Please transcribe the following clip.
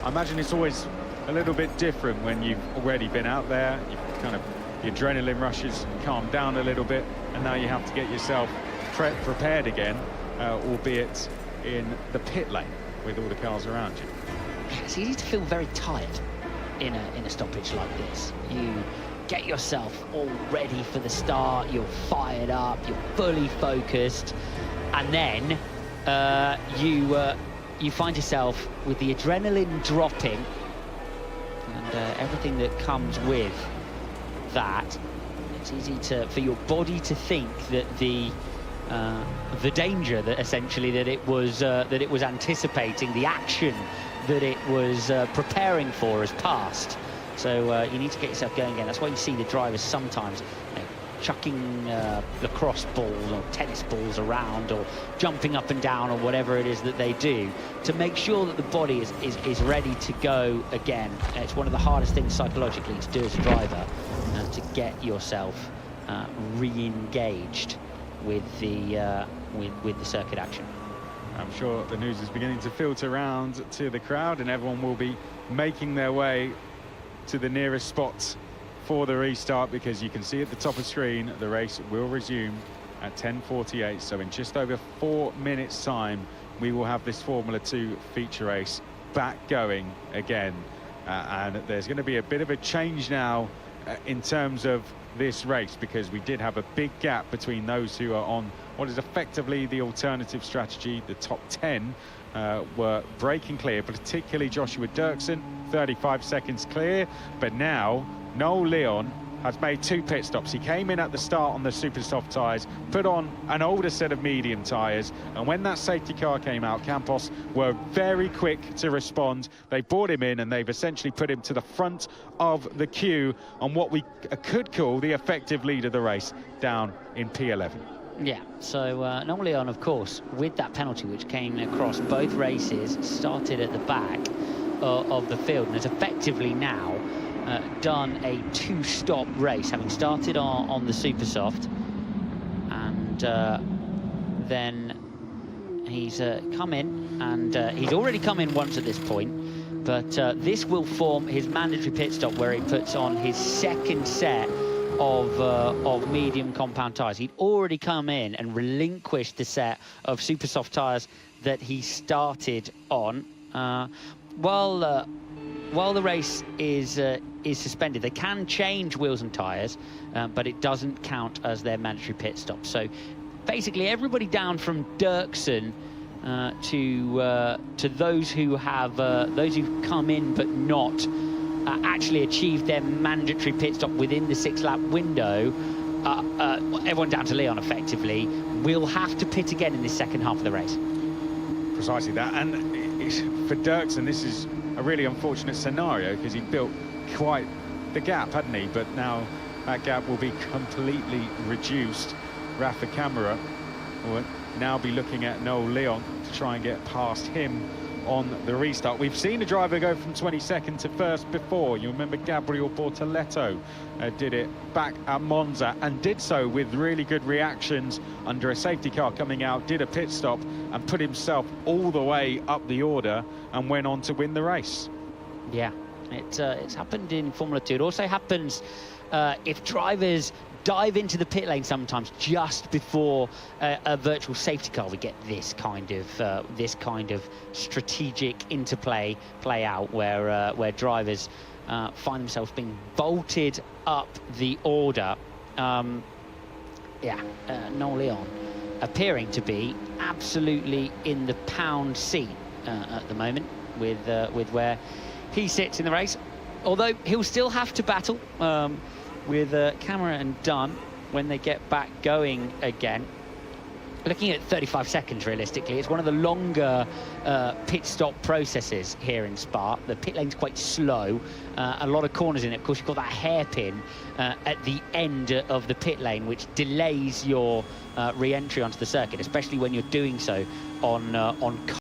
I imagine it's always a little bit different when you've already been out there, the adrenaline rushes calmed down a little bit, and now you have to get yourself prepared again, albeit in the pit lane with all the cars around you. It's easy to feel very tired in a stoppage like this. You get yourself all ready for the start, you're fired up, you're fully focused, and then you find yourself with the adrenaline dropping and everything that comes with that. It's easy for your body to think that the danger that essentially that it was anticipating, the action that it was preparing for, has passed. So you need to get yourself going again. That's why you see the drivers sometimes chucking lacrosse balls or tennis balls around, or jumping up and down, or whatever it is that they do, to make sure that the body is ready to go again. It's one of the hardest things psychologically to do as a driver, to get yourself re-engaged with the circuit action. I'm sure the news is beginning to filter around to the crowd, and everyone will be making their way to the nearest spots for the restart, because you can see at the top of the screen the race will resume at 10:48. So in just over 4 minutes time we will have this Formula 2 feature race back going again, and there's going to be a bit of a change now in terms of this race, because we did have a big gap between those who are on what is effectively the alternative strategy. The top 10 were breaking clear, particularly Joshua Dirksen, 35 seconds clear. But now Noel Leon has made 2 pit stops. He came in at the start on the super soft tyres, put on an older set of medium tyres, and when that safety car came out, Campos were very quick to respond. They brought him in, and they've essentially put him to the front of the queue on what we could call the effective lead of the race down in P11. Yeah, so Noel Leon, of course, with that penalty which came across both races, started at the back of the field, and has effectively now done a 2-stop race, having started on the super soft, and then he's come in, and he's already come in once at this point, but this will form his mandatory pit stop, where he puts on his second set of medium compound tyres. He'd already come in and relinquished the set of super soft tyres that he started on. While the race is suspended, they can change wheels and tyres, but it doesn't count as their mandatory pit stop. So basically everybody down from Dirksen to those who've come in but not actually achieved their mandatory pit stop within the 6-lap window, everyone down to Leon effectively will have to pit again in this second half of the race. Precisely that, and for Dirksen this is a really unfortunate scenario, because he built quite the gap, hadn't he? But now that gap will be completely reduced. Rafa Camara will now be looking at Noel Leon to try and get past him on the restart. We've seen a driver go from 22nd to first before. You remember Gabriel Bortoleto did it back at Monza, and did so with really good reactions under a safety car coming out, did a pit stop and put himself all the way up the order and went on to win the race. Yeah, it's happened in Formula 2. It also happens if drivers dive into the pit lane sometimes just before a virtual safety car. We get this kind of strategic interplay play out, where drivers find themselves being bolted up the order. Noel Leon appearing to be absolutely in the pound seat at the moment with where he sits in the race, although he'll still have to battle with Camara and Dunn when they get back going again. Looking at 35 seconds realistically, it's one of the longer pit stop processes here in Spa. The pit lane's quite slow, a lot of corners in it. Of course, you've got that hairpin at the end of the pit lane, which delays your re-entry onto the circuit, especially when you're doing so on